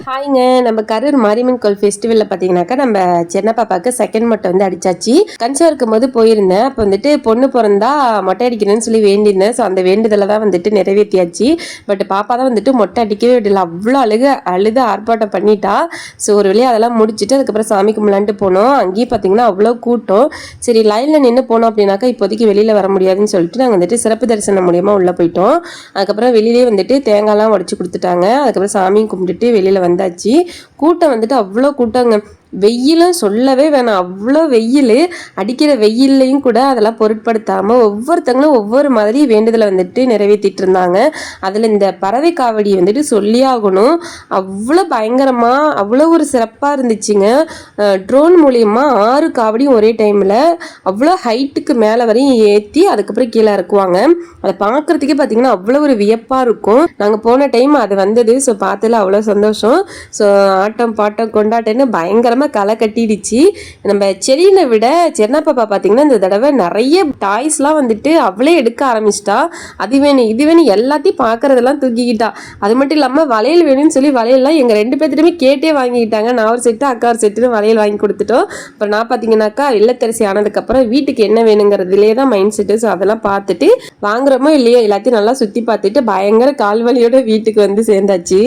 ஹாய்ங்க. நம்ம கரூர் மாரியம்மன் கோயில் ஃபெஸ்டிவலில் பார்த்தீங்கன்னாக்கா நம்ம சின்ன பாப்பாவுக்கு செகண்ட் மொட்டை வந்து அடிச்சாச்சு. கன்சியாக இருக்கும்போது போயிருந்தேன். அப்போ வந்துட்டு பொண்ணு பிறந்தா மொட்டை அடிக்கணும்னு சொல்லி வேண்டியிருந்தேன். ஸோ அந்த வேண்டுதலை தான் வந்துட்டு நிறைவேற்றியாச்சு. பட் பாப்பா தான் வந்துட்டு மொட்டை அடிக்கவே விடல. அவ்வளோ அழுது ஆர்ப்பாட்டம் பண்ணிட்டா. ஸோ ஒரு வழியாக அதெல்லாம் முடிச்சுட்டு அதுக்கப்புறம் சாமி கும்பலான்ட்டு போனோம். அங்கேயும் பார்த்தீங்கன்னா அவ்வளோ கூட்டம். சரி லைனில் நின்று போனோம் அப்படின்னாக்கா இப்போதைக்கு வெளியில் வர முடியாதுன்னு சொல்லிட்டு நாங்கள் வந்துட்டு சிறப்பு தரிசனம் மூலியமாக உள்ளே போயிட்டோம். அதுக்கப்புறம் வெளியிலே வந்துட்டு தேங்காய்லாம் உடச்சி கொடுத்துட்டாங்க. அதுக்கப்புறம் சாமியும் கும்பிட்டுட்டு வெளியில் வந்தாச்சு. கூட்டம் வந்துட்டு அவ்வளோ கூட்டங்க. வெயிலும் சொல்லவே வேணாம், அவ்வளோ வெயில். அடிக்கிற வெயில்லையும் கூட அதெல்லாம் பொருட்படுத்தாமல் ஒவ்வொருத்தங்களும் ஒவ்வொரு மாதிரி வேண்டுதலை வந்துட்டு நிறைவேற்றிட்டு இருந்தாங்க. அதில் இந்த பறவை காவடி வந்துட்டு சொல்லி ஆகணும். அவ்வளோ பயங்கரமாக அவ்வளோ ஒரு சிறப்பாக இருந்துச்சுங்க. ட்ரோன் மூலியமாக 6 காவடியும் ஒரே டைமில் அவ்வளோ ஹைட்டுக்கு மேலே வரையும் ஏற்றி அதுக்கப்புறம் கீழே இறக்குவாங்க. அதை பார்க்குறதுக்கே பார்த்தீங்கன்னா அவ்வளோ ஒரு வியப்பாக இருக்கும். நாங்கள் போன டைம் அது வந்தது. ஸோ பார்த்ததில் அவ்வளோ சந்தோஷம். ஸோ ஆட்டம் பாட்டம் கொண்டாட்டன்னு பயங்கரமாக களை கட்டிடுச்சு. நம்ம செடியில விட சென்னா பாப்பா பார்த்தீங்கன்னா இந்த தடவை நிறைய டாய்ஸ்லாம் வந்துட்டு அவளே எடுக்க ஆரம்பிச்சிட்டா. அது வேணும் இது வேணும் எல்லாத்தையும் பார்க்கறதெல்லாம் தூக்கிக்கிட்டா. அது மட்டும் இல்லாமல் வளையல் வேணும்னு சொல்லி வளையல்லாம் எங்கள் 2 பேர்த்திட்டுமே கேட்டே வாங்கிக்கிட்டாங்க. நான் ஒரு செட்டு அக்கா ஒரு செட்டுன்னு வளையல் வாங்கி கொடுத்துட்டோம். அப்புறம் நான் பார்த்தீங்கன்னாக்கா இல்லத்தரசி ஆனதுக்கப்புறம் வீட்டுக்கு என்ன வேணுங்கிறதுலே தான் மைண்ட் செட்டு. ஸோ அதெல்லாம் பார்த்துட்டு வாங்குறோமோ இல்லையோ எல்லாத்தையும் நல்லா சுற்றி பார்த்துட்டு பயங்கர கால்வலியோட வீட்டுக்கு வந்து சேர்ந்தாச்சு.